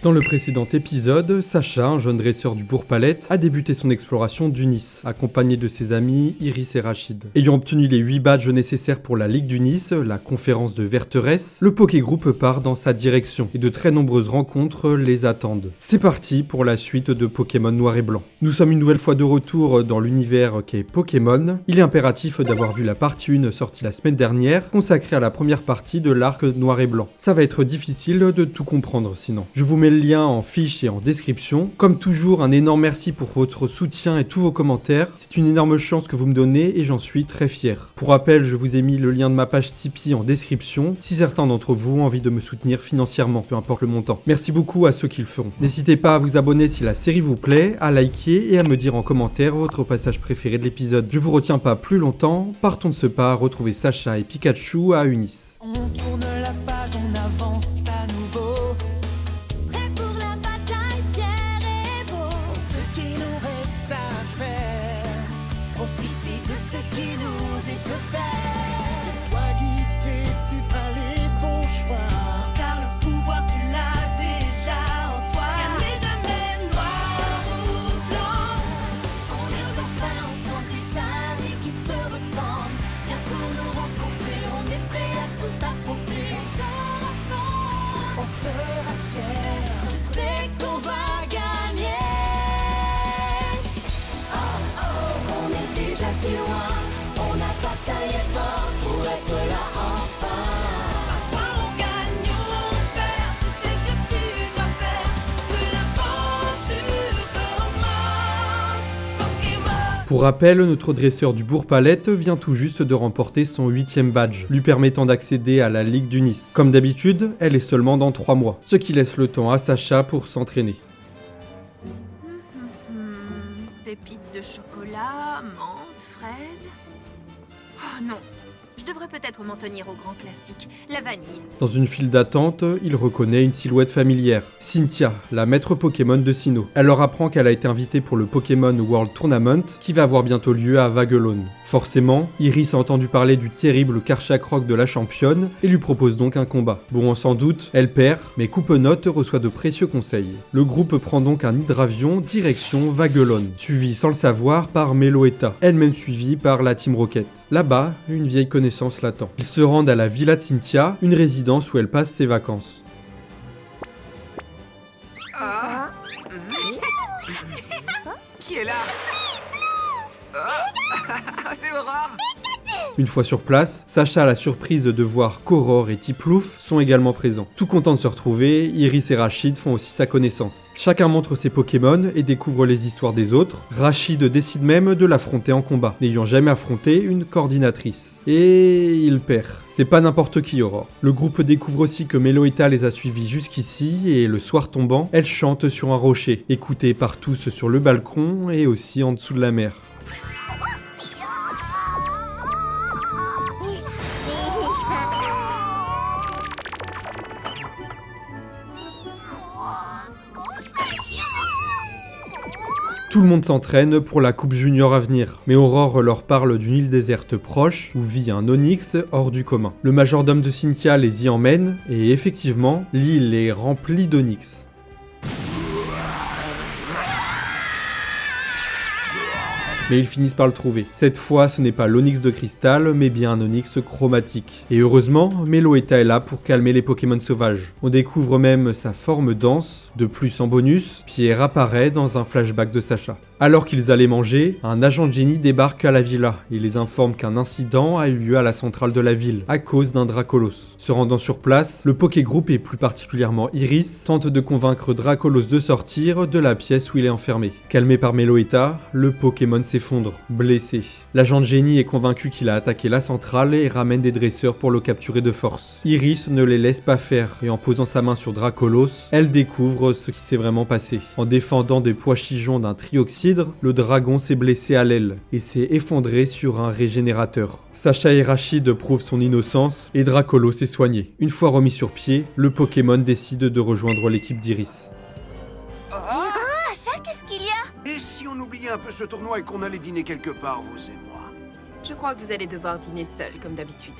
Dans le précédent épisode, Sacha, un jeune dresseur du Bourg-Palette, a débuté son exploration d'Unis, accompagné de ses amis Iris et Rachid. Ayant obtenu les 8 badges nécessaires pour la Ligue d'Unis, la conférence de Verterès, le Pokégroupe part dans sa direction et de très nombreuses rencontres les attendent. C'est parti pour la suite de Pokémon Noir et Blanc. Nous sommes une nouvelle fois de retour dans l'univers qu'est Pokémon. Il est impératif d'avoir vu la partie 1 sortie la semaine dernière, consacrée à la première partie de l'arc Noir et Blanc. Ça va être difficile de tout comprendre sinon. Je vous mets le lien en fiche et en description. Comme toujours, un énorme merci pour votre soutien et tous vos commentaires. C'est une énorme chance que vous me donnez et j'en suis très fier. Pour rappel, je vous ai mis le lien de ma page Tipeee en description si certains d'entre vous ont envie de me soutenir financièrement, peu importe le montant. Merci beaucoup à ceux qui le feront. N'hésitez pas à vous abonner si la série vous plaît, à liker et à me dire en commentaire votre passage préféré de l'épisode. Je vous retiens pas plus longtemps, partons de ce pas à retrouver Sacha et Pikachu à Unis. On tourne la page, on avance à nouveau. Prêt pour la bataille, fier et beau. On sait ce qu'il nous reste à faire. Profiter de ce qui nous est offert. Laisse-toi guider, tu feras les bons choix. Car le pouvoir, tu l'as déjà en toi. Rien n'est jamais noir ou blanc. On est enfin ensemble des amis qui se ressemblent. Viens pour nous rencontrer, on est prêt à tout affronter. On sera fort, On sera fiers. je sais qu'on va gagner. Oh oh, on est déjà si loin. On a bataillé fort pour être là enfin. Parfois on gagne ou on perd, tu sais ce que tu dois faire. Que l'aventure commence. Pokémon. Pour rappel, notre dresseur du Bourg-Palette vient tout juste de remporter son 8e badge, lui permettant d'accéder à la Ligue d'Unis. Comme d'habitude, elle est seulement dans 3 mois, ce qui laisse le temps à Sacha pour s'entraîner. Pépites de chocolat, menthe, fraises. Oh non, je devrais peut-être m'en tenir au grand classique, la vanille. Dans une file d'attente, il reconnaît une silhouette familière. Cynthia, la maître Pokémon de Sinnoh. Elle leur apprend qu'elle a été invitée pour le Pokémon World Tournament qui va avoir bientôt lieu à Vaguelone. Forcément, Iris a entendu parler du terrible Karchakroc de la championne et lui propose donc un combat. Bon, sans doute, elle perd, mais Coupe-Note reçoit de précieux conseils. Le groupe prend donc un hydravion direction Vaguelone, suivi sans le savoir par Meloetta, elle-même suivie par la Team Rocket. Là-bas, une vieille connaissance l'attend. Ils se rendent à la Villa de Cynthia, une résidence où elle passe ses vacances. Ah. Qui est là? Oh. C'est Aurore. Une fois sur place, Sacha a la surprise de voir qu'Aurore et Tiplouf sont également présents. Tout contents de se retrouver, Iris et Rachid font aussi sa connaissance. Chacun montre ses Pokémon et découvre les histoires des autres. Rachid décide même de l'affronter en combat, n'ayant jamais affronté une coordinatrice. Et il perd. C'est pas n'importe qui, Aurore. Le groupe découvre aussi que Meloetta les a suivis jusqu'ici et le soir tombant, elle chante sur un rocher, écoutée par tous sur le balcon et aussi en dessous de la mer. Tout le monde s'entraîne pour la Coupe Junior à venir, mais Aurore leur parle d'une île déserte proche où vit un Onix hors du commun. Le majordome de Cynthia les y emmène, et effectivement, l'île est remplie d'Onix. Mais ils finissent par le trouver. Cette fois, ce n'est pas l'Onix de cristal, mais bien un Onix chromatique. Et heureusement, Meloetta est là pour calmer les Pokémon sauvages. On découvre même sa forme dense. De plus, en bonus, Pierre apparaît dans un flashback de Sacha. Alors qu'ils allaient manger, un agent de génie débarque à la villa et les informe qu'un incident a eu lieu à la centrale de la ville, à cause d'un Dracolos. Se rendant sur place, le Pokégroupe et plus particulièrement Iris tente de convaincre Dracolos de sortir de la pièce où il est enfermé. Calmé par Meloetta, le Pokémon s'effondre, blessé. L'agent de génie est convaincu qu'il a attaqué la centrale et ramène des dresseurs pour le capturer de force. Iris ne les laisse pas faire et en posant sa main sur Dracolos, elle découvre ce qui s'est vraiment passé. En défendant des pois chigeons d'un trioxyde, le dragon s'est blessé à l'aile et s'est effondré sur un régénérateur. Sacha et Rachid prouvent son innocence et Dracolos est soigné. Une fois remis sur pied, le Pokémon décide de rejoindre l'équipe d'Iris. Sacha, qu'est-ce qu'il y a? Et si on oubliait un peu ce tournoi et qu'on allait dîner quelque part, vous et moi? Je crois que vous allez devoir dîner seul, comme d'habitude.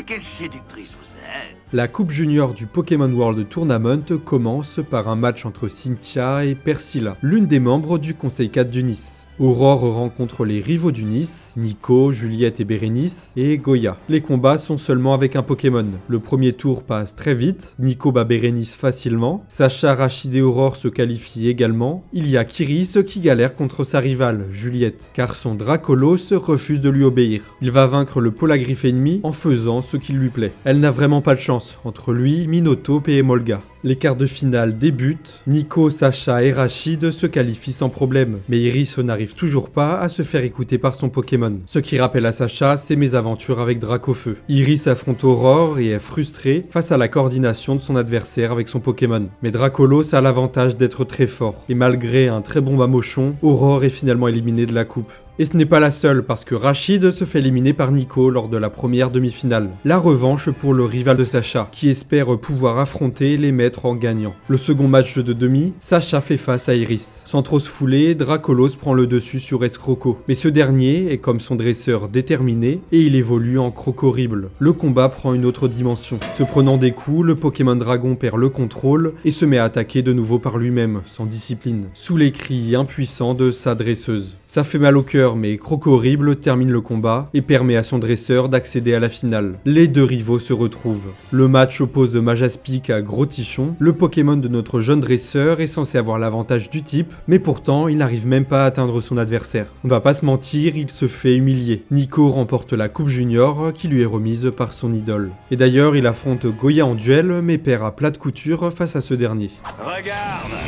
Quelle séductrice vous êtes! La Coupe Junior du Pokémon World Tournament commence par un match entre Cynthia et Persilla, l'une des membres du Conseil 4 du Nice. Aurore rencontre les rivaux du Nice, Nico, Juliette et Bérénice, et Goya. Les combats sont seulement avec un Pokémon. Le premier tour passe très vite, Nico bat Bérénice facilement, Sacha, Rachid et Aurore se qualifient également. Il y a Kiris qui galère contre sa rivale, Juliette, car son Dracolos refuse de lui obéir. Il va vaincre le Polagriff ennemi en faisant ce qui lui plaît. Elle n'a vraiment pas de chance, entre lui, Minotaur et Emolga. Les quarts de finale débutent, Nico, Sacha et Rachid se qualifient sans problème, mais Iris n'arrive toujours pas à se faire écouter par son Pokémon. Ce qui rappelle à Sacha ses mésaventures avec Dracofeu. Iris affronte Aurore et est frustrée face à la coordination de son adversaire avec son Pokémon. Mais Dracolos a l'avantage d'être très fort, et malgré un très bon Bamochon, Aurore est finalement éliminée de la coupe. Et ce n'est pas la seule, parce que Rachid se fait éliminer par Nico lors de la première demi-finale. La revanche pour le rival de Sacha, qui espère pouvoir affronter les maîtres en gagnant. Le second match de demi, Sacha fait face à Iris. Sans trop se fouler, Dracolos prend le dessus sur Escroco. Mais ce dernier est comme son dresseur déterminé, et il évolue en Crocorrible. Le combat prend une autre dimension. Se prenant des coups, le Pokémon Dragon perd le contrôle, et se met à attaquer de nouveau par lui-même, sans discipline. Sous les cris impuissants de sa dresseuse. Ça fait mal au cœur, mais Crocorrible termine le combat et permet à son dresseur d'accéder à la finale. Les deux rivaux se retrouvent. Le match oppose Majaspic à Grotichon. Le Pokémon de notre jeune dresseur est censé avoir l'avantage du type, mais pourtant il n'arrive même pas à atteindre son adversaire. On va pas se mentir, il se fait humilier. Nico remporte la Coupe Junior qui lui est remise par son idole. Et d'ailleurs, il affronte Goya en duel, mais perd à plat de couture face à ce dernier. Regarde!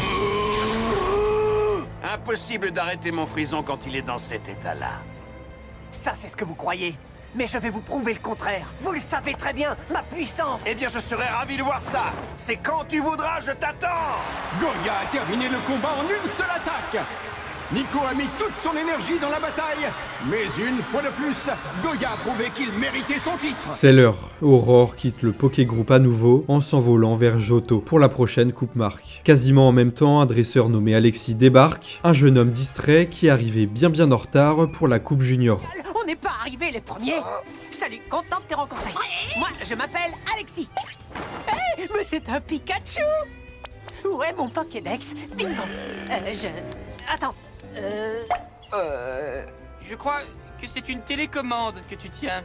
Impossible d'arrêter mon frison quand il est dans cet état-là. Ça, c'est ce que vous croyez. Mais je vais vous prouver le contraire. Vous le savez très bien, ma puissance. Eh bien, je serais ravi de voir ça. C'est quand tu voudras, je t'attends. Goya a terminé le combat en une seule attaque. Nico a mis toute son énergie dans la bataille, mais une fois de plus, Goya a prouvé qu'il méritait son titre. C'est l'heure. Aurore quitte le Pokégroupe à nouveau en s'envolant vers Johto pour la prochaine Coupe Marque. Quasiment en même temps, un dresseur nommé Alexis débarque, un jeune homme distrait qui arrivait bien en retard pour la Coupe Junior. On n'est pas arrivés les premiers. Salut, content de te rencontrer. Moi, je m'appelle Alexis. Hé, mais c'est un Pikachu. Où est mon Pokédex? Bingo. Attends. Je crois que c'est une télécommande que tu tiens.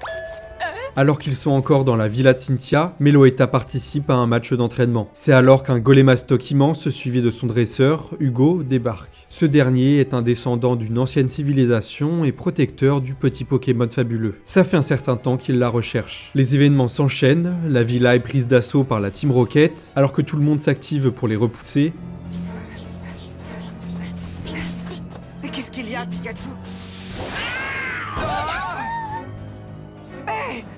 Alors qu'ils sont encore dans la villa de Cynthia, Meloetta participe à un match d'entraînement. C'est alors qu'un Golémastoc immense suivi de son dresseur, Hugo, débarque. Ce dernier est un descendant d'une ancienne civilisation et protecteur du petit Pokémon fabuleux. Ça fait un certain temps qu'il la recherche. Les événements s'enchaînent, la villa est prise d'assaut par la Team Rocket, alors que tout le monde s'active pour les repousser. Mais qu'est-ce qu'il y a, Pikachu?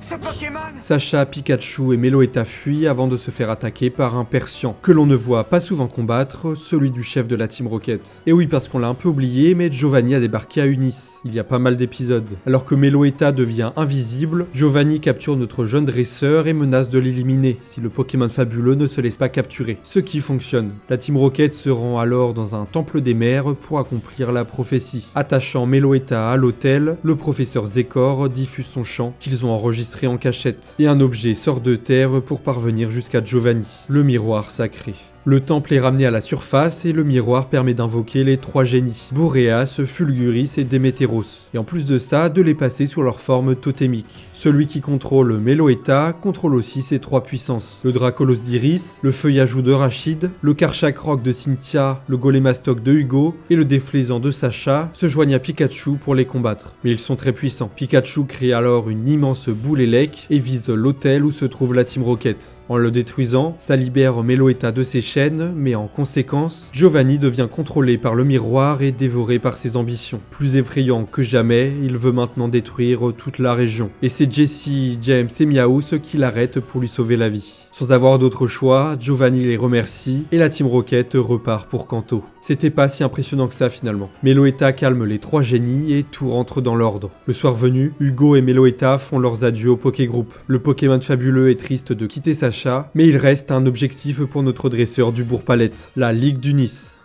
Ce Pokémon! Sacha, Pikachu et Meloetta fuient avant de se faire attaquer par un Persian, que l'on ne voit pas souvent combattre, celui du chef de la Team Rocket. Et oui, parce qu'on l'a un peu oublié, mais Giovanni a débarqué à Unis, il y a pas mal d'épisodes. Alors que Meloetta devient invisible, Giovanni capture notre jeune dresseur et menace de l'éliminer, si le Pokémon fabuleux ne se laisse pas capturer. Ce qui fonctionne. La Team Rocket se rend alors dans un temple des mers pour accomplir la prophétie. Attachant Meloetta à l'autel, le professeur Zekor diffuse son chant, qu'ils ont enregistré en cachette, et un objet sort de terre pour parvenir jusqu'à Giovanni, le miroir sacré. Le temple est ramené à la surface et le miroir permet d'invoquer les trois génies, Boreas, Fulguris et Démétéros, et en plus de ça, de les passer sur leur forme totémique. Celui qui contrôle Meloetta contrôle aussi ses trois puissances, le Dracolos d'Iris, le Feuillajou de Rachid, le Karchakroc de Cynthia, le Golémastoc de Hugo et le Déflaisant de Sacha se joignent à Pikachu pour les combattre, mais ils sont très puissants. Pikachu crée alors une immense boule élec et vise l'hôtel où se trouve la Team Rocket. En le détruisant, ça libère Meloetta de ses chaînes, mais en conséquence, Giovanni devient contrôlé par le miroir et dévoré par ses ambitions. Plus effrayant que jamais, il veut maintenant détruire toute la région. Et c'est Jessie, James et Meowth qui l'arrêtent pour lui sauver la vie. Sans avoir d'autre choix, Giovanni les remercie et la Team Rocket repart pour Kanto. C'était pas si impressionnant que ça finalement. Meloetta calme les trois génies et tout rentre dans l'ordre. Le soir venu, Hugo et Meloetta font leurs adieux au Pokégroupe. Le Pokémon fabuleux est triste de quitter Sacha, mais il reste un objectif pour notre dresseur du Bourg-Palette, la Ligue du Nice.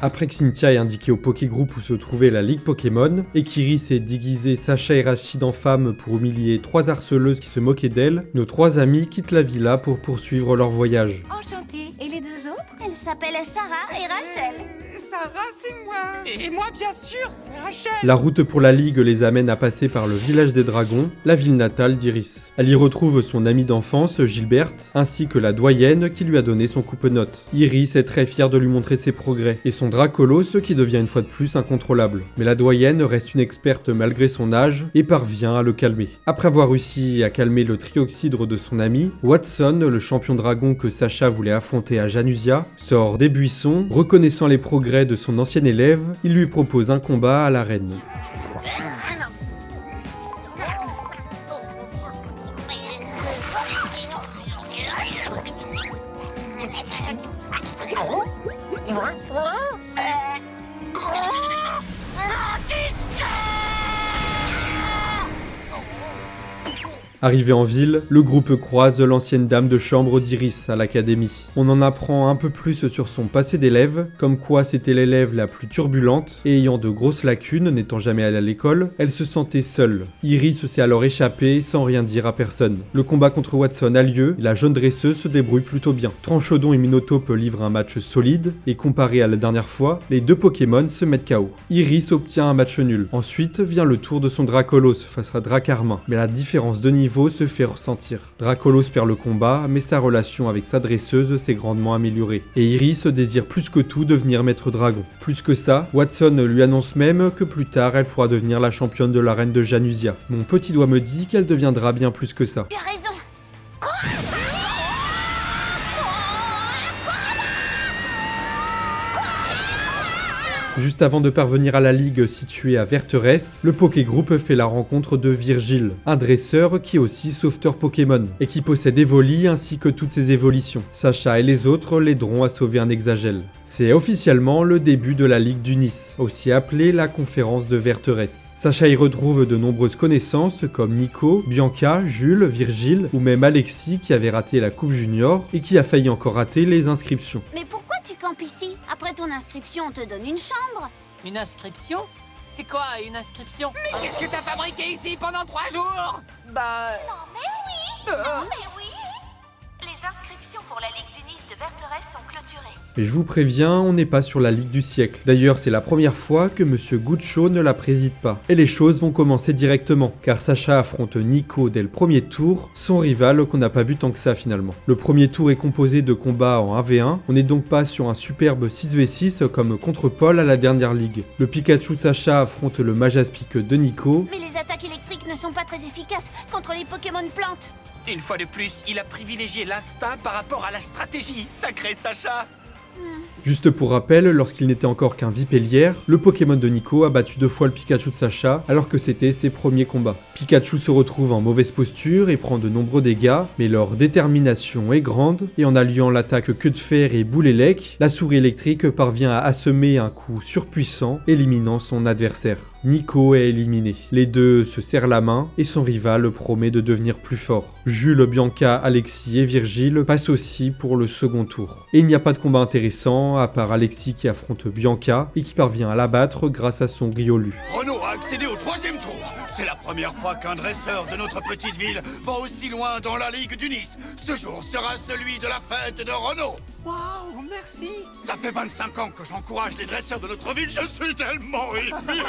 Après que Cynthia ait indiqué au Pokégroupe où se trouvait la Ligue Pokémon, et qu'Iris ait déguisé Sacha et Rachid en femmes pour humilier 3 harceleuses qui se moquaient d'elle, nos 3 amis quittent la villa pour poursuivre leur voyage. Enchantée. Et les 2 autres? Elle s'appelle Sarah et Rachel. Sarah, c'est moi. Et moi, bien sûr, c'est Rachel. La route pour la Ligue les amène à passer par le village des dragons, la ville natale d'Iris. Elle y retrouve son amie d'enfance, Gilberte, ainsi que la doyenne qui lui a donné son coupe-notes. Iris est très fière de lui montrer ses progrès, et son Dracolos qui devient une fois de plus incontrôlable. Mais la doyenne reste une experte malgré son âge, et parvient à le calmer. Après avoir réussi à calmer le trioxydre de son ami, Watson, le champion dragon que Sacha voulait affronter à Janusia, sort des buissons, reconnaissant les progrès de son ancien élève, il lui propose un combat à l'arène. Arrivé en ville, le groupe croise l'ancienne dame de chambre d'Iris à l'académie. On en apprend un peu plus sur son passé d'élève, comme quoi c'était l'élève la plus turbulente, et ayant de grosses lacunes, n'étant jamais allée à l'école, elle se sentait seule. Iris s'est alors échappée sans rien dire à personne. Le combat contre Watson a lieu, et la jeune dresseuse se débrouille plutôt bien. Tranchodon et Minotaur livrent un match solide, et comparé à la dernière fois, les 2 Pokémon se mettent KO. Iris obtient un match nul. Ensuite vient le tour de son Dracolos face à Dracarmin, mais la différence de niveau se fait ressentir. Dracolos perd le combat, mais sa relation avec sa dresseuse s'est grandement améliorée. Et Iris désire plus que tout devenir maître dragon. Plus que ça, Watson lui annonce même que plus tard elle pourra devenir la championne de l'arène de Janusia. Mon petit doigt me dit qu'elle deviendra bien plus que ça. Tu as raison. Juste avant de parvenir à la ligue située à Verterès, le Pokégroupe fait la rencontre de Virgile, un dresseur qui est aussi sauveteur Pokémon, et qui possède Evoli ainsi que toutes ses évolutions. Sacha et les autres l'aideront à sauver un Exagel. C'est officiellement le début de la Ligue du Nice, aussi appelée la conférence de Verterès. Sacha y retrouve de nombreuses connaissances comme Nico, Bianca, Jules, Virgile ou même Alexis qui avait raté la Coupe Junior et qui a failli encore rater les inscriptions. Mais pourquoi tu campes ici? Après ton inscription, on te donne une chambre. Une inscription? C'est quoi une inscription? Mais qu'est-ce que t'as fabriqué ici pendant 3 jours? Bah... Non mais oui. Les inscriptions pour la Ligue du Nice de Verterès sont clôturées. Mais je vous préviens, on n'est pas sur la Ligue du siècle. D'ailleurs, c'est la première fois que Monsieur Guccio ne la préside pas. Et les choses vont commencer directement, car Sacha affronte Nico dès le premier tour, son rival qu'on n'a pas vu tant que ça finalement. Le premier tour est composé de combats en 1v1, on n'est donc pas sur un superbe 6v6 comme contre Paul à la dernière ligue. Le Pikachu de Sacha affronte le Majaspic de Nico. Mais les attaques électriques ne sont pas très efficaces contre les Pokémon plantes. Une fois de plus, il a privilégié l'instinct par rapport à la stratégie. Sacré Sacha. Juste pour rappel, lorsqu'il n'était encore qu'un Vipellière, le Pokémon de Nico a battu 2 fois le Pikachu de Sacha alors que c'était ses premiers combats. Pikachu se retrouve en mauvaise posture et prend de nombreux dégâts, mais leur détermination est grande et en alliant l'attaque queue de fer et boule élec, la souris électrique parvient à assommer un coup surpuissant, éliminant son adversaire. Nico est éliminé. Les deux se serrent la main et son rival promet de devenir plus fort. Jules, Bianca, Alexis et Virgile passent aussi pour le second tour. Et il n'y a pas de combat intéressant à part Alexis qui affronte Bianca et qui parvient à l'abattre grâce à son Riolu. Renaud a accédé au 3e tour. C'est la première fois qu'un dresseur de notre petite ville va aussi loin dans la Ligue du Nice. Ce jour sera celui de la fête de Renaud. Waouh, merci. Ça fait 25 ans que j'encourage les dresseurs de notre ville, je suis tellement ému.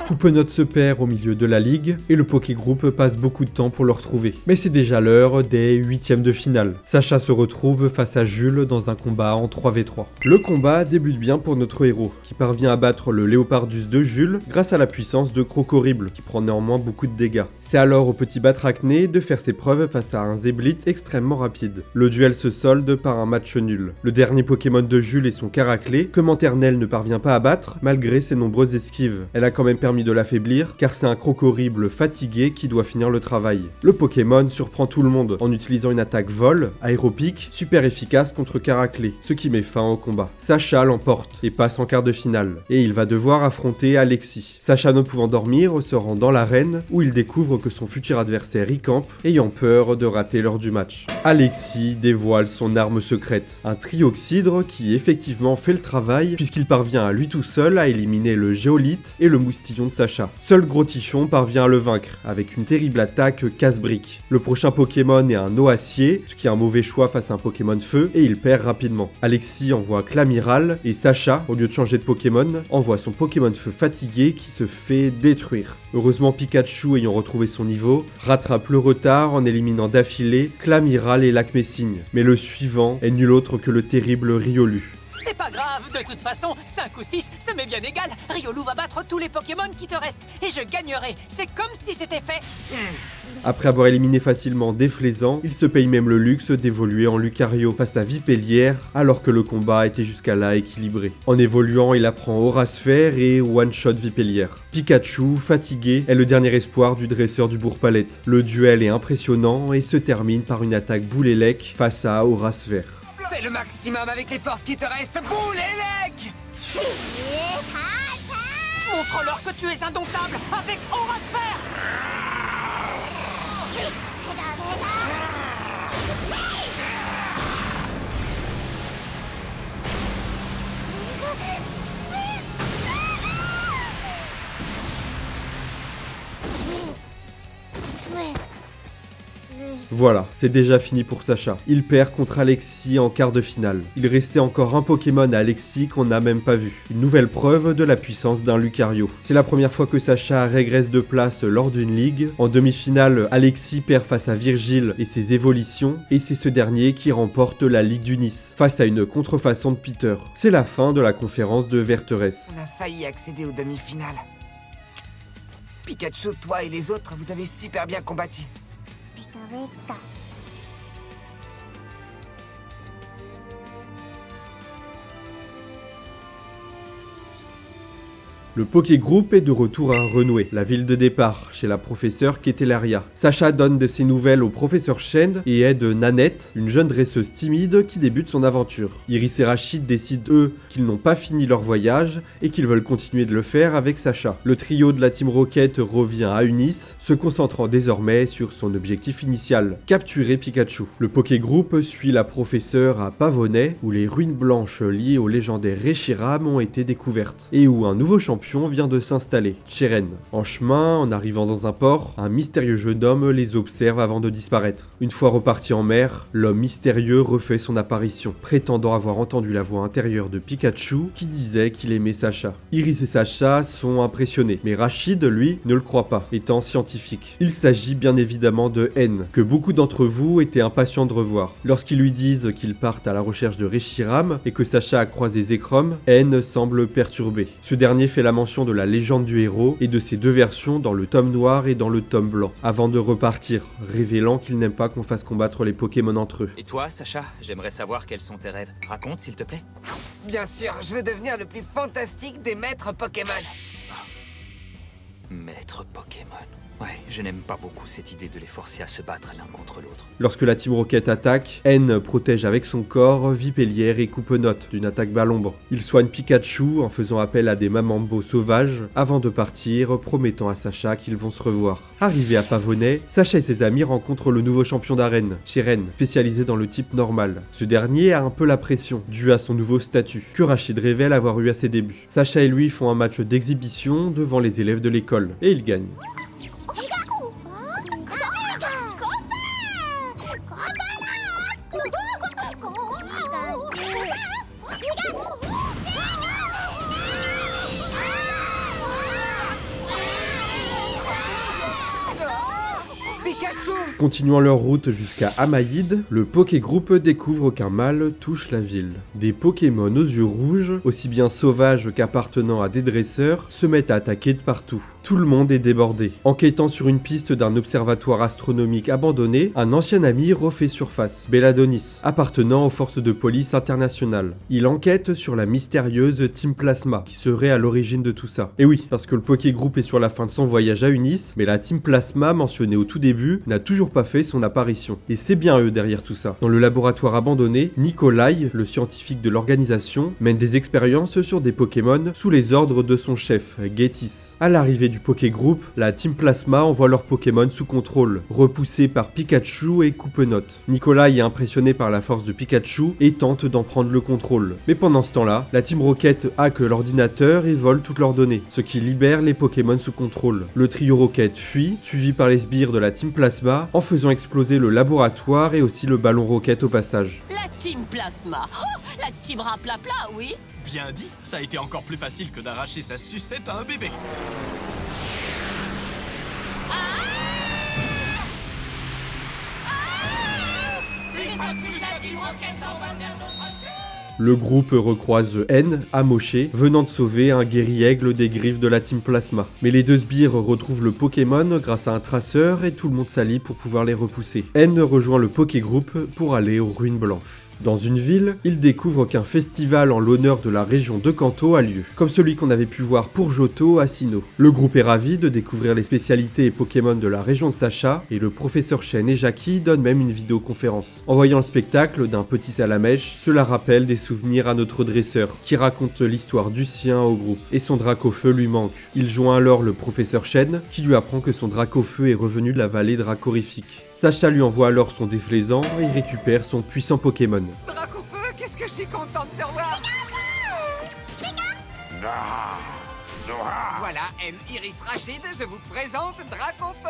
Coupe-note se perd au milieu de la ligue et le Pokégroupe passe beaucoup de temps pour le retrouver. Mais c'est déjà l'heure des 8e de finale. Sacha se retrouve face à Jules dans un combat en 3v3. Le combat débute bien pour notre héros, qui parvient à battre le Léopardus de Jules grâce à la puissance de Crocorible, qui prend néanmoins beaucoup de dégâts. C'est alors au petit Batracné de faire ses preuves face à un Zéblitz extrêmement rapide. Le duel se solde par un match nul. Le dernier Pokémon de Jules est son Caraclé, que Manternelle ne parvient pas à battre malgré ses nombreuses esquives. Elle a quand même permis de l'affaiblir, car c'est un Crocorible fatigué qui doit finir le travail. Le Pokémon surprend tout le monde en utilisant une attaque vol, aéropique, super efficace contre Caraclé, ce qui met fin au combat. Sacha l'emporte et passe en quart de finale, et il va devoir affronter Alexis. Sacha ne pouvant dormir se rend dans l'arène l'arène où il découvre que son futur adversaire y campe, ayant peur de rater l'heure du match. Alexis dévoile son arme secrète, un trioxydre qui effectivement fait le travail puisqu'il parvient à lui tout seul à éliminer le géolithe et le moustillon de Sacha. Seul Gros Tichon parvient à le vaincre avec une terrible attaque casse-brique. Le prochain Pokémon est un eau-acier, ce qui est un mauvais choix face à un Pokémon feu, et il perd rapidement. Alexis envoie Clamiral et Sacha, au lieu de changer de Pokémon, envoie son Pokémon feu fatigué qui se fait détruire. Heureusement, Pikachu, ayant retrouvé son niveau, rattrape le retard en éliminant d'affilée Clamiral et Lac-Messigne. Mais le suivant est nul autre que le terrible Riolu. C'est pas grave, de toute façon, 5 ou 6, ça m'est bien égal. Riolu va battre tous les Pokémon qui te restent, et je gagnerai. C'est comme si c'était fait. Après avoir éliminé facilement Déflaisant, il se paye même le luxe d'évoluer en Lucario face à Vipellière, alors que le combat était jusqu'à là équilibré. En évoluant, il apprend Aura Sphère et one-shot Vipellière. Pikachu, fatigué, est le dernier espoir du dresseur du Bourg-Palette. Le duel est impressionnant et se termine par une attaque boule-élec face à Aura Sphère. Fais le maximum avec les forces qui te restent, boule et lec! Montre-leur que tu es indomptable avec Aura Sphère. Voilà, c'est déjà fini pour Sacha. Il perd contre Alexis en quart de finale. Il restait encore un Pokémon à Alexis qu'on n'a même pas vu. Une nouvelle preuve de la puissance d'un Lucario. C'est la première fois que Sacha régresse de place lors d'une ligue. En demi-finale, Alexis perd face à Virgile et ses évolutions, et c'est ce dernier qui remporte la Ligue du Nice, face à une contrefaçon de Peter. C'est la fin de la conférence de Verterès. On a failli accéder aux demi-finales. Pikachu, toi et les autres, vous avez super bien combattu. Le Pokégroupe est de retour à Renoué, la ville de départ, chez la professeure Ketelaria. Sacha donne de ses nouvelles au professeur Shen et aide Nanette, une jeune dresseuse timide qui débute son aventure. Iris et Rachid décident eux qu'ils n'ont pas fini leur voyage et qu'ils veulent continuer de le faire avec Sacha. Le trio de la Team Rocket revient à Unis, se concentrant désormais sur son objectif initial, capturer Pikachu. Le Pokégroupe suit la professeure à Pavonnet, où les ruines blanches liées au légendaire Reshiram ont été découvertes, et où un nouveau champion vient de s'installer, Cheren. En chemin, en arrivant dans un port, un mystérieux jeune homme les observe avant de disparaître. Une fois reparti en mer, l'homme mystérieux refait son apparition, prétendant avoir entendu la voix intérieure de Pikachu qui disait qu'il aimait Sacha. Iris et Sacha sont impressionnés, mais Rachid, lui, ne le croit pas, étant scientifique. Il s'agit bien évidemment de N, que beaucoup d'entre vous étaient impatients de revoir. Lorsqu'ils lui disent qu'ils partent à la recherche de Reshiram et que Sacha a croisé Zekrom, N semble perturbé. Ce dernier fait la mention de la légende du héros et de ses deux versions dans le tome noir et dans le tome blanc, avant de repartir, révélant qu'il n'aime pas qu'on fasse combattre les Pokémon entre eux. Et toi, Sacha, j'aimerais savoir quels sont tes rêves. Raconte, s'il te plaît. Bien sûr, je veux devenir le plus fantastique des maîtres Pokémon. Maître Pokémon. Ouais, je n'aime pas beaucoup cette idée de les forcer à se battre l'un contre l'autre. Lorsque la Team Rocket attaque, N protège avec son corps Vipellière et Coupe-Note d'une attaque balle ombre. Il soigne Pikachu en faisant appel à des Mamambo sauvages avant de partir, promettant à Sacha qu'ils vont se revoir. Arrivé à Pavonnet, Sacha et ses amis rencontrent le nouveau champion d'arène, Cheren, spécialisé dans le type normal. Ce dernier a un peu la pression, due à son nouveau statut, que Rachid révèle avoir eu à ses débuts. Sacha et lui font un match d'exhibition devant les élèves de l'école, et ils gagnent. Continuant leur route jusqu'à Amaïd, le Pokégroupe découvre qu'un mâle touche la ville. Des Pokémon aux yeux rouges, aussi bien sauvages qu'appartenant à des dresseurs, se mettent à attaquer de partout. Tout le monde est débordé. Enquêtant sur une piste d'un observatoire astronomique abandonné, un ancien ami refait surface, Belladonis, appartenant aux forces de police internationales. Il enquête sur la mystérieuse Team Plasma, qui serait à l'origine de tout ça. Et oui, parce que le Pokégroupe est sur la fin de son voyage à Unis, mais la Team Plasma, mentionnée au tout début, n'a toujours toujours pas fait son apparition. Et c'est bien eux derrière tout ça. Dans le laboratoire abandonné, Nikolai, le scientifique de l'organisation, mène des expériences sur des Pokémon sous les ordres de son chef, Getis. À l'arrivée du Pokégroupe, la Team Plasma envoie leurs Pokémon sous contrôle, repoussés par Pikachu et Coupenote. Nikolai est impressionné par la force de Pikachu et tente d'en prendre le contrôle. Mais pendant ce temps-là, la Team Rocket hack l'ordinateur et vole toutes leurs données, ce qui libère les Pokémon sous contrôle. Le trio Rocket fuit, suivi par les sbires de la Team Plasma, en faisant exploser le laboratoire et aussi le ballon Rocket au passage. La Team Plasma. Oh, la Team Raplapla, oui. Bien dit, ça a été encore plus facile que d'arracher sa sucette à un bébé. Le groupe recroise N, amoché, venant de sauver un guéri-aigle des griffes de la Team Plasma. Mais les deux sbires retrouvent le Pokémon grâce à un traceur et tout le monde s'allie pour pouvoir les repousser. N rejoint le Pokégroupe pour aller aux Ruines Blanches. Dans une ville, ils découvrent qu'un festival en l'honneur de la région de Kanto a lieu, comme celui qu'on avait pu voir pour Johto à Sinnoh. Le groupe est ravi de découvrir les spécialités et Pokémon de la région de Sacha, et le professeur Chen et Jackie donnent même une vidéoconférence. En voyant le spectacle d'un petit Salamèche, cela rappelle des souvenirs à notre dresseur, qui raconte l'histoire du sien au groupe, et son Dracofeu lui manque. Il joint alors le professeur Chen, qui lui apprend que son Dracofeu est revenu de la vallée dracorifique. Sacha lui envoie alors son déflaisant et il récupère son puissant Pokémon. Dracofeu, qu'est-ce que je suis content de te revoir. Voilà, M. Iris Rachid, je vous présente Dracofeu.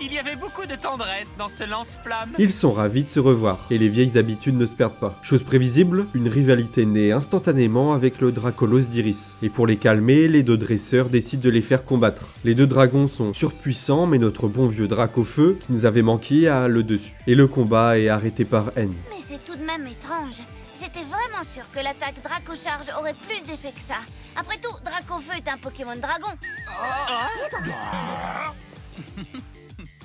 Il y avait beaucoup de tendresse dans ce lance-flamme. Ils sont ravis de se revoir, et les vieilles habitudes ne se perdent pas. Chose prévisible, une rivalité naît instantanément avec le Dracolos d'Iris. Et pour les calmer, les deux dresseurs décident de les faire combattre. Les deux dragons sont surpuissants, mais notre bon vieux Dracofeu, qui nous avait manqué, a le dessus. Et le combat est arrêté par N. Mais c'est tout de même étrange. J'étais vraiment sûre que l'attaque Draco-Charge aurait plus d'effet que ça. Après tout, Dracofeu est un Pokémon dragon.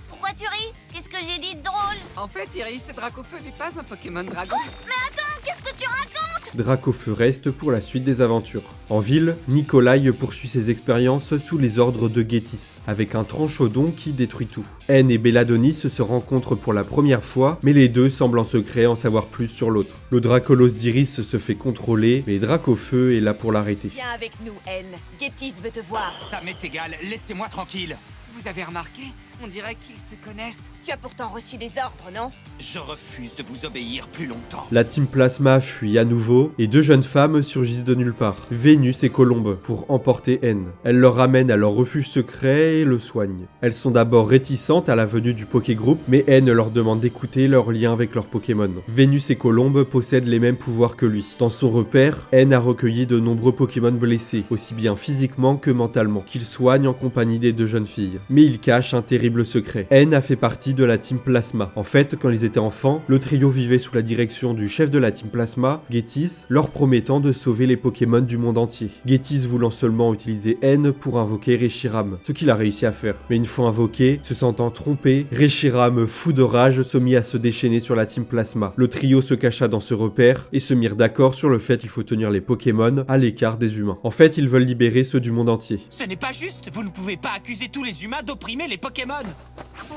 Pourquoi tu ris? Qu'est-ce que j'ai dit de drôle? En fait, Iris, Dracofeu n'est pas un Pokémon dragon. Mais attends, qu'est-ce que tu racontes? Dracofeu reste pour la suite des aventures. En ville, Nikolai poursuit ses expériences sous les ordres de Getis, avec un tranchodon qui détruit tout. N et Belladonis se rencontrent pour la première fois, mais les deux semblent en secret en savoir plus sur l'autre. Le Dracolos d'Iris se fait contrôler, mais Dracofeu est là pour l'arrêter. Viens avec nous, N. Getis veut te voir. Ça m'est égal, laissez-moi tranquille. Vous avez remarqué? On dirait qu'ils se connaissent. Tu as pourtant reçu des ordres, non? Je refuse de vous obéir plus longtemps. La Team Plasma fuit à nouveau, et deux jeunes femmes surgissent de nulle part, Vénus et Colombe, pour emporter N. Elles le ramènent à leur refuge secret et le soignent. Elles sont d'abord réticentes à la venue du Pokégroupe, mais N leur demande d'écouter leur lien avec leurs Pokémon. Vénus et Colombe possèdent les mêmes pouvoirs que lui. Dans son repère, N a recueilli de nombreux Pokémon blessés, aussi bien physiquement que mentalement, qu'il soigne en compagnie des deux jeunes filles. Mais il cache un terrible secret. N a fait partie de la Team Plasma. En fait, quand ils étaient enfants, le trio vivait sous la direction du chef de la Team Plasma, Getis, leur promettant de sauver les Pokémon du monde entier. Getis voulant seulement utiliser N pour invoquer Reshiram, ce qu'il a réussi à faire. Mais une fois invoqué, se sentant trompé, Reshiram, fou de rage, se mit à se déchaîner sur la Team Plasma. Le trio se cacha dans ce repère et se mirent d'accord sur le fait qu'il faut tenir les Pokémon à l'écart des humains. En fait, ils veulent libérer ceux du monde entier. Ce n'est pas juste, vous ne pouvez pas accuser tous les humains d'opprimer les Pokémon.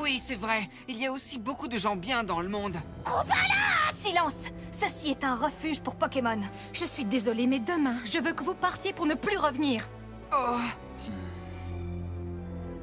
Oui, c'est vrai. Il y a aussi beaucoup de gens bien dans le monde. Silence! Ceci est un refuge pour Pokémon. Je suis désolée, mais demain, je veux que vous partiez pour ne plus revenir. Oh,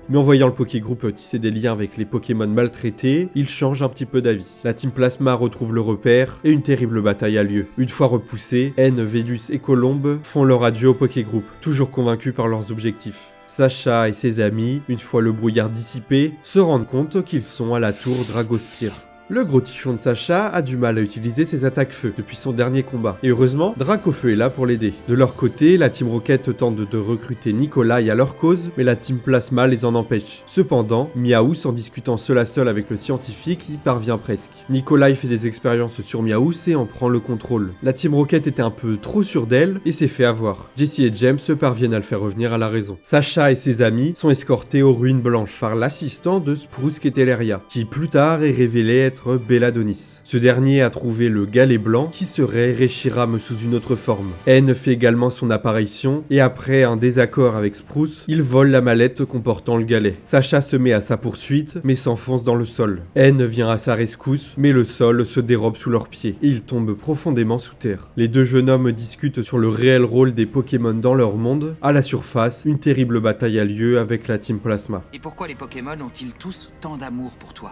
Mais en voyant le Pokégroupe tisser des liens avec les Pokémon maltraités, il change un petit peu d'avis. La Team Plasma retrouve le repère et une terrible bataille a lieu. Une fois repoussés, N, Vénus et Colombe font leur adieu au Pokégroupe, toujours convaincus par leurs objectifs. Sacha et ses amis, une fois le brouillard dissipé, se rendent compte qu'ils sont à la tour Dragospire. Le gros tichon de Sacha a du mal à utiliser ses attaques feu depuis son dernier combat. Et heureusement, Dracofeu est là pour l'aider. De leur côté, la Team Rocket tente de recruter Nikolai à leur cause, mais la Team Plasma les en empêche. Cependant, Miaous, en discutant seul à seul avec le scientifique, y parvient presque. Nikolai fait des expériences sur Miaous et en prend le contrôle. La Team Rocket était un peu trop sûre d'elle et s'est fait avoir. Jessie et James parviennent à le faire revenir à la raison. Sacha et ses amis sont escortés aux Ruines Blanches par l'assistant de Spruce Keteleria, qui plus tard est révélé être maître Belladonis. Ce dernier a trouvé le galet blanc qui serait Reshiram sous une autre forme. N fait également son apparition et après un désaccord avec Spruce, il vole la mallette comportant le galet. Sacha se met à sa poursuite mais s'enfonce dans le sol. N vient à sa rescousse mais le sol se dérobe sous leurs pieds et ils tombent profondément sous terre. Les deux jeunes hommes discutent sur le réel rôle des Pokémon dans leur monde. À la surface, une terrible bataille a lieu avec la Team Plasma. Et pourquoi les Pokémon ont-ils tous tant d'amour pour toi?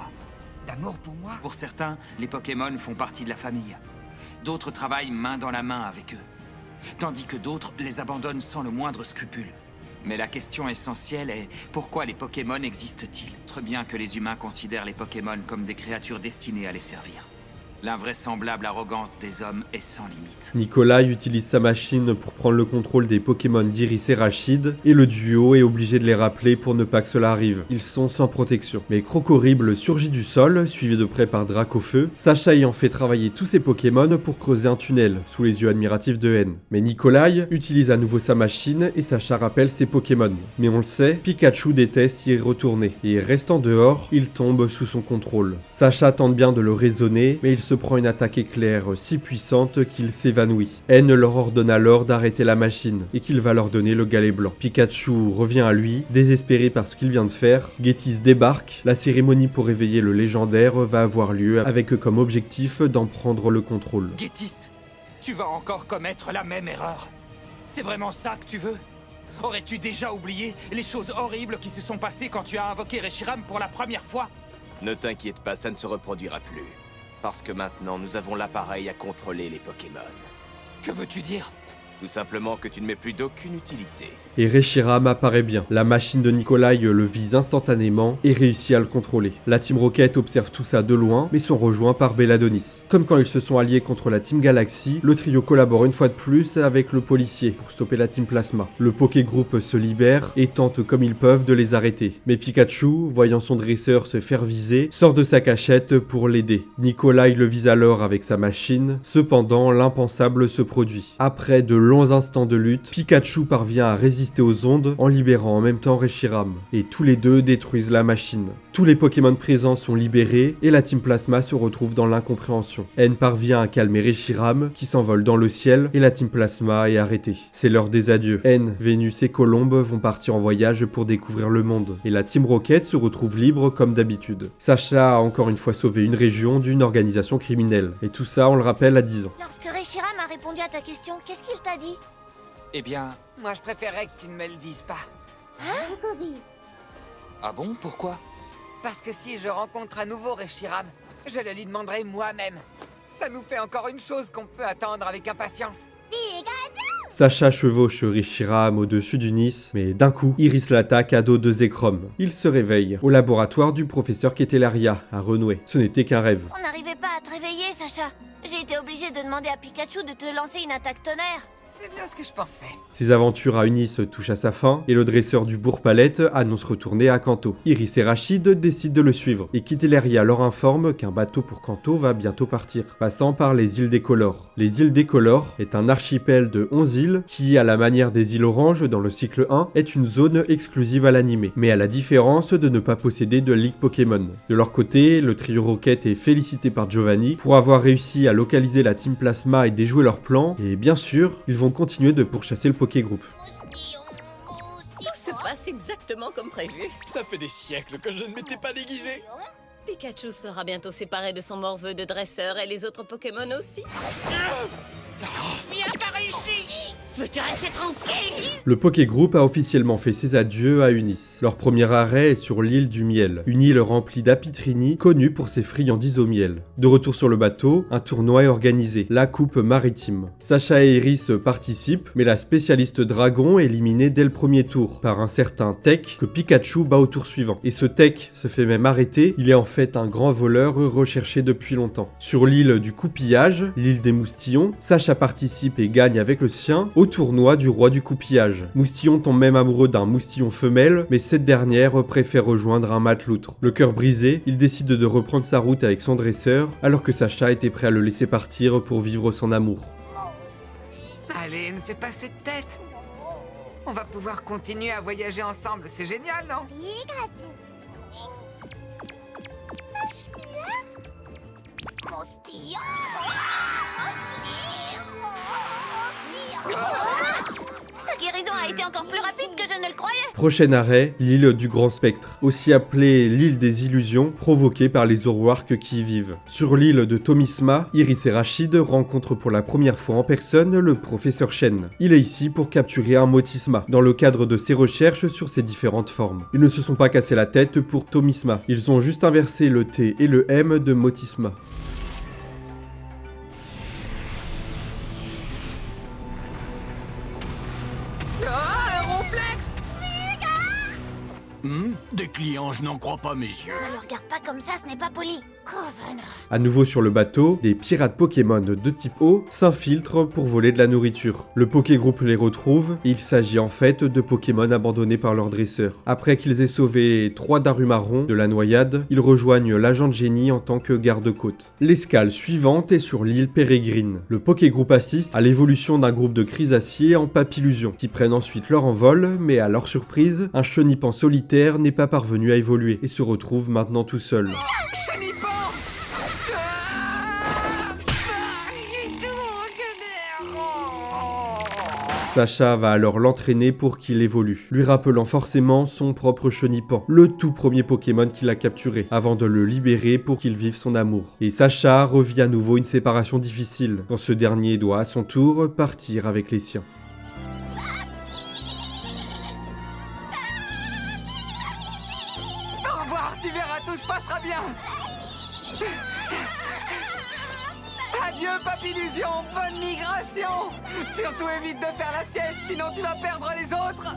D'amour pour moi? Pour certains, les Pokémon font partie de la famille. D'autres travaillent main dans la main avec eux. Tandis que d'autres les abandonnent sans le moindre scrupule. Mais la question essentielle est, pourquoi les Pokémon existent-ils? Très bien que les humains considèrent les Pokémon comme des créatures destinées à les servir. L'invraisemblable arrogance des hommes est sans limite. Nikolai utilise sa machine pour prendre le contrôle des Pokémon d'Iris et Rachid, et le duo est obligé de les rappeler pour ne pas que cela arrive. Ils sont sans protection. Mais Crocorible surgit du sol, suivi de près par Dracofeu, Sacha ayant fait travailler tous ses Pokémon pour creuser un tunnel, sous les yeux admiratifs de N. Mais Nikolai utilise à nouveau sa machine et Sacha rappelle ses Pokémon. Mais on le sait, Pikachu déteste y retourner, et restant dehors, il tombe sous son contrôle. Sacha tente bien de le raisonner, mais il se prend une attaque éclair si puissante qu'il s'évanouit. N leur ordonne alors d'arrêter la machine et qu'il va leur donner le galet blanc. Pikachu revient à lui, désespéré par ce qu'il vient de faire. Getis débarque, la cérémonie pour réveiller le légendaire va avoir lieu avec comme objectif d'en prendre le contrôle. Getis, tu vas encore commettre la même erreur. C'est vraiment ça que tu veux? Aurais-tu déjà oublié les choses horribles qui se sont passées quand tu as invoqué Reshiram pour la première fois? Ne t'inquiète pas, ça ne se reproduira plus. Parce que maintenant, nous avons l'appareil à contrôler les Pokémon. Que veux-tu dire? Tout simplement que tu ne mets plus d'aucune utilité. Et Reshiram apparaît bien. La machine de Nikolai le vise instantanément et réussit à le contrôler. La Team Rocket observe tout ça de loin, mais sont rejoints par Belladonis. Comme quand ils se sont alliés contre la Team Galaxy, le trio collabore une fois de plus avec le policier pour stopper la Team Plasma. Le Pokégroupe se libère et tente comme ils peuvent de les arrêter. Mais Pikachu, voyant son dresseur se faire viser, sort de sa cachette pour l'aider. Nikolai le vise alors avec sa machine. Cependant, l'impensable se produit. Après de longs instants de lutte, Pikachu parvient à résister aux ondes en libérant en même temps Reshiram. Et tous les deux détruisent la machine. Tous les Pokémon présents sont libérés et la Team Plasma se retrouve dans l'incompréhension. N parvient à calmer Reshiram qui s'envole dans le ciel et la Team Plasma est arrêtée. C'est l'heure des adieux. N, Vénus et Colombe vont partir en voyage pour découvrir le monde. Et la Team Rocket se retrouve libre comme d'habitude. Sacha a encore une fois sauvé une région d'une organisation criminelle. Et tout ça, on le rappelle, à 10 ans. Lorsque Reshiram a répondu à ta question, qu'est-ce qu'il t'a dit? Eh bien... Moi, je préférerais que tu ne me le dises pas. Hein? Ah bon? Pourquoi? Parce que si je rencontre à nouveau Reshiram, je le lui demanderai moi-même. Ça nous fait encore une chose qu'on peut attendre avec impatience. Sacha chevauche Reshiram au-dessus du Nice, mais d'un coup, Iris l'attaque à dos de Zekrom. Il se réveille au laboratoire du professeur Ketelaria, à Renoué. Ce n'était qu'un rêve. On n'arrivait pas à te réveiller, Sacha. J'ai été obligée de demander à Pikachu de te lancer une attaque tonnerre. C'est bien ce que je pensais. Ses aventures à Unis touchent à sa fin, et le dresseur du Bourg-Palette annonce retourner à Kanto. Iris et Rachid décident de le suivre, et Ketelaria leur informe qu'un bateau pour Kanto va bientôt partir, passant par les îles Décolores. Les îles Décolores est un archipel de 11 îles qui, à la manière des îles Orange dans le cycle 1, est une zone exclusive à l'anime, mais à la différence de ne pas posséder de ligue Pokémon. De leur côté, le trio Rocket est félicité par Giovanni pour avoir réussi à localiser la Team Plasma et déjouer leur plan, et bien sûr, ils vont continuer de pourchasser le Pokégroupe. Tout se passe exactement comme prévu. Ça fait des siècles que je ne m'étais pas déguisé. Pikachu sera bientôt séparé de son morveux de dresseur et les autres Pokémon aussi. Viens par ici! Veux-tu rester tranquille? Le Pokégroupe a officiellement fait ses adieux à Unis. Leur premier arrêt est sur l'île du Miel, une île remplie d'apitrini connue pour ses friandises au miel. De retour sur le bateau, un tournoi est organisé, la Coupe Maritime. Sacha et Iris participent, mais la spécialiste Dragon est éliminée dès le premier tour par un certain Tech que Pikachu bat au tour suivant. Et ce Tech se fait même arrêter, il est en fait un grand voleur recherché depuis longtemps. Sur l'île du Coupillage, l'île des Moustillons, Sacha participe et gagne avec le sien au tournoi du roi du coupillage. Moustillon tombe même amoureux d'un moustillon femelle, mais cette dernière préfère rejoindre un mateloutre. Le cœur brisé, il décide de reprendre sa route avec son dresseur, alors que Sacha était prêt à le laisser partir pour vivre son amour. Allez, ne fais pas cette tête. On va pouvoir continuer à voyager ensemble, c'est génial, non? Sa guérison a été encore plus rapide que je ne le croyais. Prochain arrêt, l'île du Grand Spectre, aussi appelée l'île des illusions, provoquée par les Zoroark qui y vivent. Sur l'île de Thomisma, Iris et Rachid rencontrent pour la première fois en personne le professeur Shen. Il est ici pour capturer un Motisma, dans le cadre de ses recherches sur ses différentes formes. Ils ne se sont pas cassé la tête pour Thomisma, ils ont juste inversé le T et le M de Motisma. Des clients, je n'en crois pas mes yeux. Ne le regarde pas comme ça, ce n'est pas poli. Coven. À nouveau sur le bateau, des pirates Pokémon de type eau s'infiltrent pour voler de la nourriture. Le Pokégroupe les retrouve et il s'agit en fait de Pokémon abandonnés par leurs dresseurs. Après qu'ils aient sauvé 3 Darumarons de la noyade, ils rejoignent l'agent de génie en tant que garde-côte. L'escale suivante est sur l'île Pérégrine. Le Pokégroupe assiste à l'évolution d'un groupe de Chrysaciers en Papillusion, qui prennent ensuite leur envol, mais à leur surprise, un Chenipan solitaire n'est pas parvenu à évoluer et se retrouve maintenant tout seul. Sacha va alors l'entraîner pour qu'il évolue, lui rappelant forcément son propre Chenipan, le tout premier Pokémon qu'il a capturé, avant de le libérer pour qu'il vive son amour. Et Sacha revit à nouveau une séparation difficile, quand ce dernier doit à son tour partir avec les siens. Au revoir, tu verras, tout se passera bien. Adieu, Papillusion, bonne migration. Surtout évite de faire la sieste, sinon tu vas perdre les autres.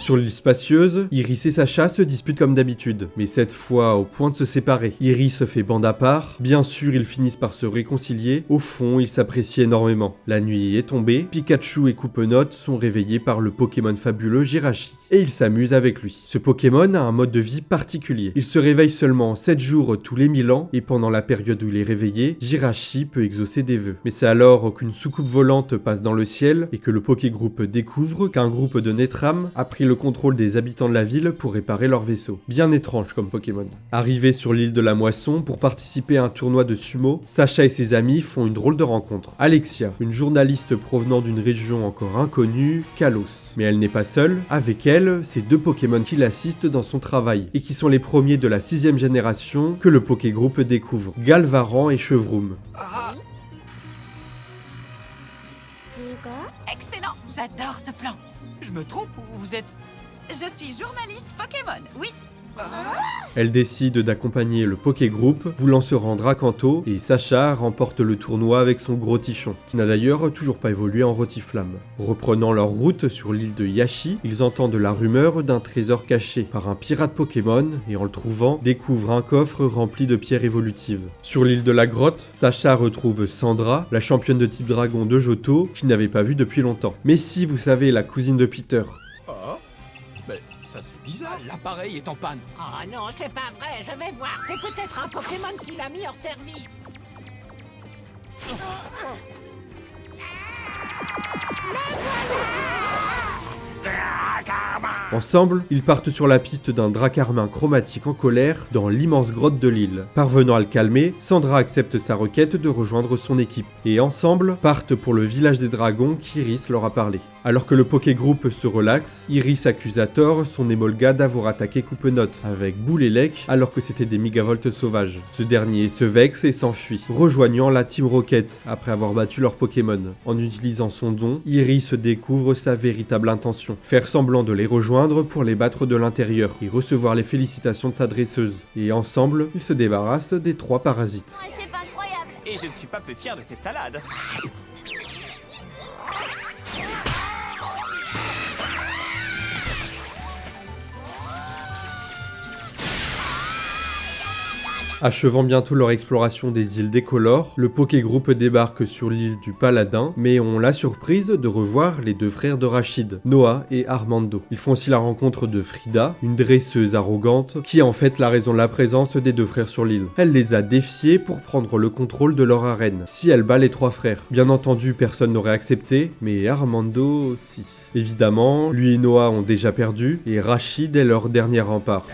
Sur l'île spacieuse, Iris et Sacha se disputent comme d'habitude, mais cette fois au point de se séparer. Iris fait bande à part, bien sûr ils finissent par se réconcilier, au fond ils s'apprécient énormément. La nuit est tombée, Pikachu et Coupenote sont réveillés par le Pokémon fabuleux Jirachi, et ils s'amusent avec lui. Ce Pokémon a un mode de vie particulier. Il se réveille seulement 7 jours tous les 1000 ans, et pendant la période où il est réveillé, Jirachi peut exaucer des vœux. Mais c'est alors qu'une soucoupe volante passe dans le ciel, et que le Pokégroupe découvre qu'un groupe de Netram a pris le contrôle des habitants de la ville pour réparer leur vaisseau. Bien étrange comme Pokémon. Arrivés sur l'île de la Moisson pour participer à un tournoi de sumo, Sacha et ses amis font une drôle de rencontre. Alexia, une journaliste provenant d'une région encore inconnue, Kalos. Mais elle n'est pas seule, avec elle, ces 2 Pokémon qui l'assistent dans son travail, et qui sont les premiers de la 6ème génération que le Pokégroupe découvre, Galvaran et Chevroom. Excellent, j'adore ce plan. Je me trompe ou vous êtes... Je suis journaliste Pokémon, oui. Elle décide d'accompagner le Pokégroupe, voulant se rendre à Kanto, et Sacha remporte le tournoi avec son gros tichon, qui n'a d'ailleurs toujours pas évolué en Rotiflamme. Reprenant leur route sur l'île de Yashi, ils entendent la rumeur d'un trésor caché par un pirate Pokémon, et en le trouvant, découvrent un coffre rempli de pierres évolutives. Sur l'île de la grotte, Sacha retrouve Sandra, la championne de type dragon de Johto, qu'il n'avait pas vue depuis longtemps. Mais si vous savez, la cousine de Peter. Ça c'est bizarre, l'appareil est en panne. Oh non, c'est pas vrai, je vais voir, c'est peut-être un Pokémon qui l'a mis en service. Ensemble, ils partent sur la piste d'un Dracarmin chromatique en colère dans l'immense grotte de l'île. Parvenant à le calmer, Sandra accepte sa requête de rejoindre son équipe. Et ensemble, partent pour le village des dragons qu'Iris leur a parlé. Alors que le Pokégroupe se relaxe, Iris accuse à tort son Emolga d'avoir attaqué Coupenote avec Boule et Lec alors que c'était des Megavolt sauvages. Ce dernier se vexe et s'enfuit, rejoignant la Team Rocket après avoir battu leur Pokémon. En utilisant son don, Iris découvre sa véritable intention, faire semblant de les rejoindre pour les battre de l'intérieur et recevoir les félicitations de sa dresseuse. Et ensemble, ils se débarrassent des 3 parasites. C'est pas incroyable. Et je ne suis pas peu fier de cette salade. Achevant bientôt leur exploration des îles décolores, le Pokégroupe débarque sur l'île du Paladin, mais ont la surprise de revoir les 2 frères de Rachid, Noah et Armando. Ils font aussi la rencontre de Frida, une dresseuse arrogante, qui est en fait la raison de la présence des 2 frères sur l'île. Elle les a défiés pour prendre le contrôle de leur arène, si elle bat les 3 frères. Bien entendu, personne n'aurait accepté, mais Armando aussi. Évidemment, lui et Noah ont déjà perdu, et Rachid est leur dernier rempart.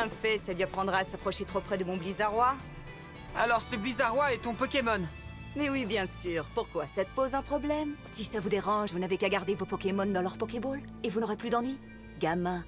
bien fait, ça lui apprendra à s'approcher trop près de mon Blizzardois. Alors ce Blizzardois est ton Pokémon? Mais oui, bien sûr. Pourquoi? Ça te pose un problème? Si ça vous dérange, vous n'avez qu'à garder vos Pokémon dans leur Pokéball et vous n'aurez plus d'ennui. Gamin.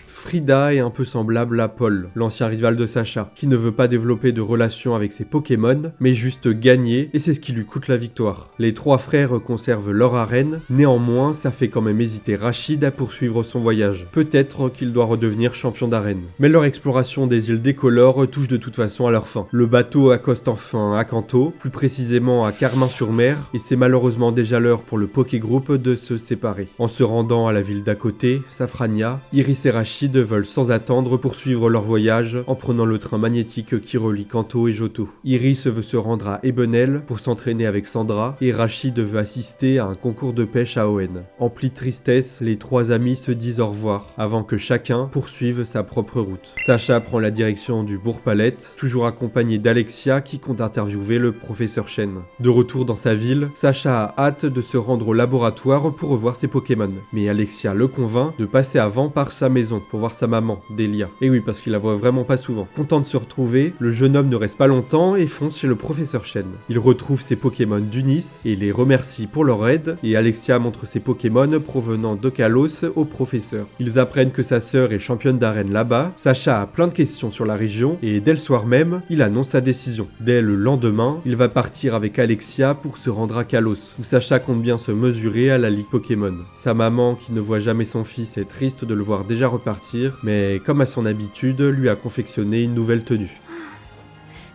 Frida est un peu semblable à Paul, l'ancien rival de Sacha, qui ne veut pas développer de relation avec ses Pokémon, mais juste gagner, et c'est ce qui lui coûte la victoire. Les trois frères conservent leur arène, néanmoins ça fait quand même hésiter Rachid à poursuivre son voyage. Peut-être qu'il doit redevenir champion d'arène. Mais leur exploration des îles Décolores touche de toute façon à leur fin. Le bateau accoste enfin à Kanto, plus précisément à Carmin-sur-Mer, et c'est malheureusement déjà l'heure pour le Pokégroupe de se séparer. En se rendant à la ville d'à côté, Safrania, Iris et Rachid veulent sans attendre poursuivre leur voyage en prenant le train magnétique qui relie Kanto et Johto. Iris veut se rendre à Ebenel pour s'entraîner avec Sandra et Rachid veut assister à un concours de pêche à Hoenn. Emplis de tristesse, les trois amis se disent au revoir avant que chacun poursuive sa propre route. Sacha prend la direction du Bourg-Palette, toujours accompagné d'Alexia qui compte interviewer le professeur Chen. De retour dans sa ville, Sacha a hâte de se rendre au laboratoire pour revoir ses Pokémon. Mais Alexia le convainc de passer avant par sa maison pour voir sa maman, Delia. Et oui, parce qu'il la voit vraiment pas souvent. Content de se retrouver, le jeune homme ne reste pas longtemps et fonce chez le professeur Chen. Il retrouve ses Pokémon d'Unis et les remercie pour leur aide, et Alexia montre ses Pokémon provenant de Kalos au professeur. Ils apprennent que sa sœur est championne d'arène là-bas, Sacha a plein de questions sur la région, et dès le soir même, il annonce sa décision. Dès le lendemain, il va partir avec Alexia pour se rendre à Kalos, où Sacha compte bien se mesurer à la Ligue Pokémon. Sa maman, qui ne voit jamais son fils, est triste de le voir déjà repartir, mais comme à son habitude, lui a confectionné une nouvelle tenue.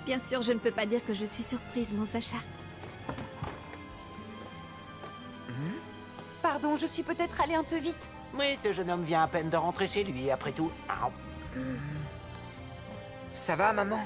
Bien sûr, je ne peux pas dire que je suis surprise, mon Sacha. Pardon, je suis peut-être allée un peu vite. Oui, ce jeune homme vient à peine de rentrer chez lui, après tout. Ça va, maman?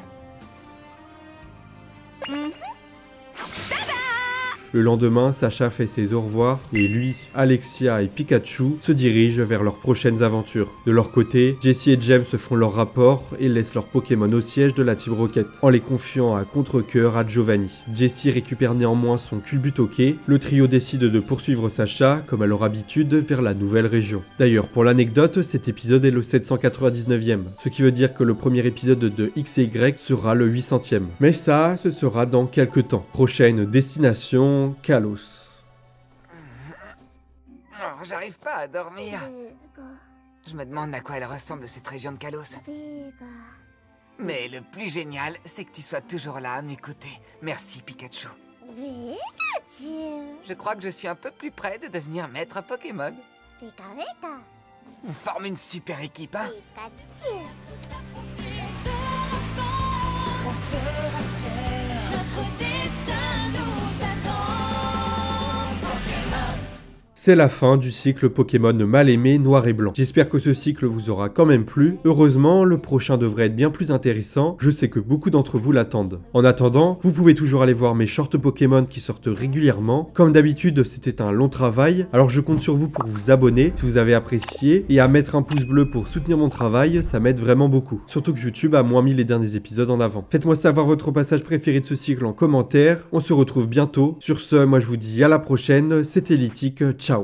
Le lendemain, Sacha fait ses au revoir et lui, Alexia et Pikachu se dirigent vers leurs prochaines aventures. De leur côté, Jessie et James font leur rapport et laissent leurs Pokémon au siège de la Team Rocket, en les confiant à contre-cœur à Giovanni. Jessie récupère néanmoins son culbutoqué, le trio décide de poursuivre Sacha, comme à leur habitude, vers la nouvelle région. D'ailleurs, pour l'anecdote, cet épisode est le 799e, ce qui veut dire que le premier épisode de X et Y sera le 800e. Mais ça, ce sera dans quelques temps. Prochaine destination, Kalos. Oh, j'arrive pas à dormir. Je me demande à quoi elle ressemble cette région de Kalos. Mais le plus génial, c'est que tu sois toujours là à m'écouter. Merci Pikachu. Je crois que je suis un peu plus près de devenir maître Pokémon. On forme une super équipe, hein? On sera fiers. Notre destin nous attend. Pokémon. C'est la fin du cycle Pokémon mal aimé noir et blanc. J'espère que ce cycle vous aura quand même plu. Heureusement, le prochain devrait être bien plus intéressant. Je sais que beaucoup d'entre vous l'attendent. En attendant, vous pouvez toujours aller voir mes shorts Pokémon qui sortent régulièrement. Comme d'habitude, c'était un long travail, alors je compte sur vous pour vous abonner si vous avez apprécié et à mettre un pouce bleu pour soutenir mon travail, ça m'aide vraiment beaucoup. Surtout que YouTube a moins mis les derniers épisodes en avant. Faites-moi savoir votre passage préféré de ce cycle en commentaire. On se retrouve bientôt. Sur ce, moi je vous dis à la prochaine. C'était Lithic. Ciao.